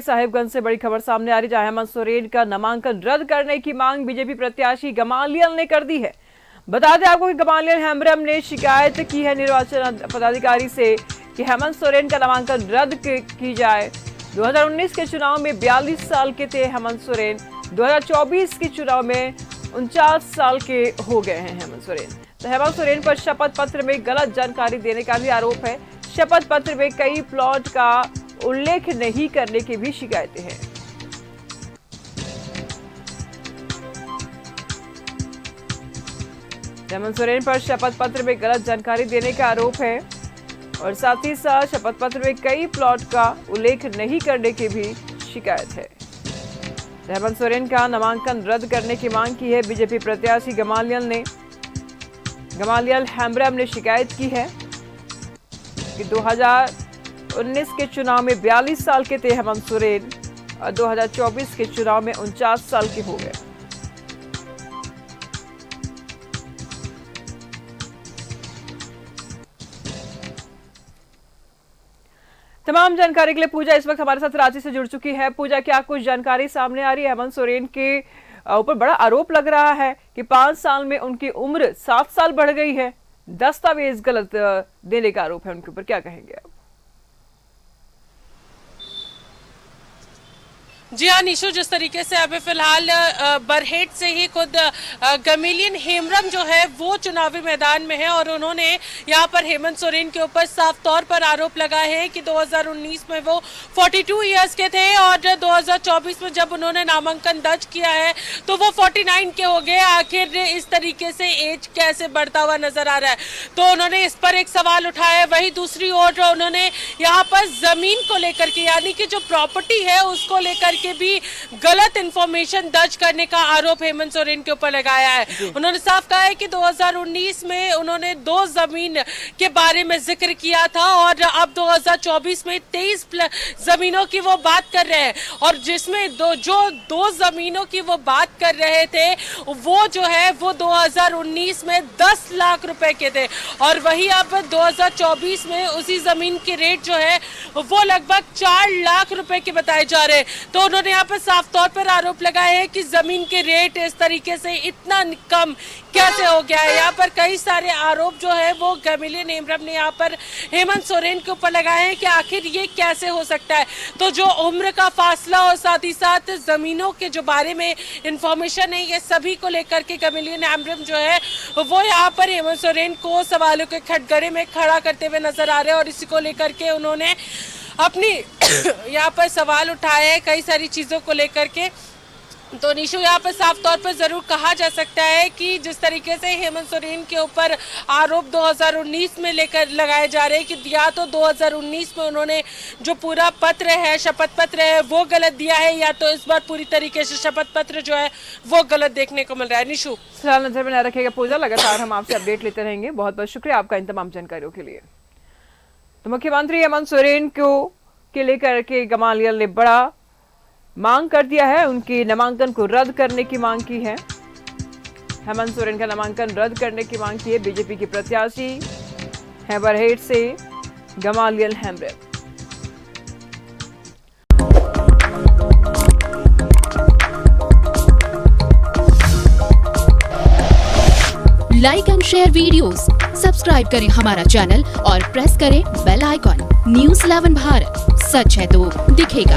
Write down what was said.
साहिबगंज से बड़ी खबर सामने आ रही, जहां हेमंत सोरेन का नामांकन रद्द करने की मांग बीजेपी प्रत्याशी गमालियल ने कर दी है। बता दें आपको कि गमालियल हेम्ब्रम ने शिकायत की है निर्वाचन पदाधिकारी से कि हेमंत सोरेन का नामांकन रद्द की जाए। 2019 के चुनाव में 42 साल के थे हेमंत सोरेन, 2024 के चुनाव में 49 साल के हो गए हैं हेमंत सोरेन। तो हेमंत सोरेन पर शपथ पत्र में गलत जानकारी देने का भी आरोप है। शपथ पत्र में कई प्लॉट का उल्लेख नहीं करने की भी शिकायतें हैं। हेमंत सोरेन पर शपथ पत्र में गलत जानकारी देने का आरोप है और साथ ही साथ शपथ पत्र में कई प्लॉट का उल्लेख नहीं करने की भी शिकायत है। हेमंत सोरेन का नामांकन रद्द करने की मांग की है बीजेपी प्रत्याशी गमालियल हेम्ब्रम ने शिकायत की है कि 2019 के चुनाव में 42 साल के थे हेमंत सोरेन और 2024 के चुनाव में 49 साल के हो गए। तमाम जानकारी के लिए पूजा इस वक्त हमारे साथ रांची से जुड़ चुकी है। पूजा, क्या कुछ जानकारी सामने आ रही है? हेमंत सोरेन के ऊपर बड़ा आरोप लग रहा है कि 5 साल में उनकी उम्र 7 साल बढ़ गई है। दस्तावेज गलत देने का आरोप है उनके ऊपर, क्या कहेंगे आप? जी हाँ निशु, जिस तरीके से अभी फिलहाल बरहेट से ही खुद गमालियल हेम्ब्रम जो है वो चुनावी मैदान में है और उन्होंने यहाँ पर हेमंत सोरेन के ऊपर साफ तौर पर आरोप लगाए हैं कि 2019 में वो 42 इयर्स के थे और 2024 में जब उन्होंने नामांकन दर्ज किया है तो वो 49 के हो गए। आखिर इस तरीके से एज कैसे बढ़ता हुआ नजर आ रहा है, तो उन्होंने इस पर एक सवाल उठाया है। वही दूसरी ओर उन्होंने यहाँ पर जमीन को लेकर के, यानी कि जो प्रॉपर्टी है उसको लेकर के भी गलत इंफॉर्मेशन दर्ज करने का आरोप हेमंत सोरेन के ऊपर लगाया है। उन्होंने साफ कहा है कि 2019 में उन्होंने 2 जमीन के बारे में जिक्र किया था और अब 2024 में 23 जमीनों की वो बात कर रहे हैं और जिसमें दो जमीनों की वो बात कर रहे थे वो जो है वो 2019 में 10 लाख रुपए के थे और वही अब 2024 में उसी जमीन के रेट जो है वो लगभग 4 लाख रुपए के बताए जा रहे हैं। तो उन्होंने यहाँ पर साफ तौर पर आरोप लगाए हैं कि जमीन के रेट इस तरीके से इतना कम कैसे हो गया है। यहाँ पर कई सारे आरोप जो है वो गमालियल हेम्ब्रम ने यहाँ पर हेमंत सोरेन के ऊपर लगाए हैं कि आखिर ये कैसे हो सकता है। तो जो उम्र का फासला और साथ ही साथ जमीनों के जो बारे में इंफॉर्मेशन है, ये सभी को लेकर के गमालियल हेम्ब्रम जो है वो यहाँ पर हेमंत सोरेन को सवालों के कटघरे में खड़ा करते हुए नजर आ रहे हैं और इसी को लेकर के उन्होंने अपनी यहाँ पर सवाल उठाए हैं कई सारी चीजों को लेकर के। तो निशु, यहाँ पर साफ तौर पर जरूर कहा जा सकता है कि जिस तरीके से हेमंत सोरेन के ऊपर आरोप 2019 में लेकर लगाए जा रहे हैं कि या तो 2019 में उन्होंने जो पूरा पत्र है, शपथ पत्र है, वो गलत दिया है या तो इस बार पूरी तरीके से शपथ पत्र जो है वो गलत देखने को मिल रहा है। निशु, फिलहाल नजर में रखिएगा पूजा, लगातार हम आपसे अपडेट लेते रहेंगे। बहुत बहुत शुक्रिया आपका इन तमाम जानकारियों के लिए। तो मुख्यमंत्री हेमंत सोरेन को लेकर के गमालियल ने बड़ा मांग कर दिया है, उनकी नामांकन को रद्द करने की मांग की है। हेमंत सोरेन का नामांकन रद्द करने की मांग की है बीजेपी की प्रत्याशी है बरहेट से Gamaliel Hembrom. Like and share videos, subscribe करें हमारा चैनल और प्रेस करें बेल आइकॉन। न्यूज़ 11 भारत, सच है तो दिखेगा।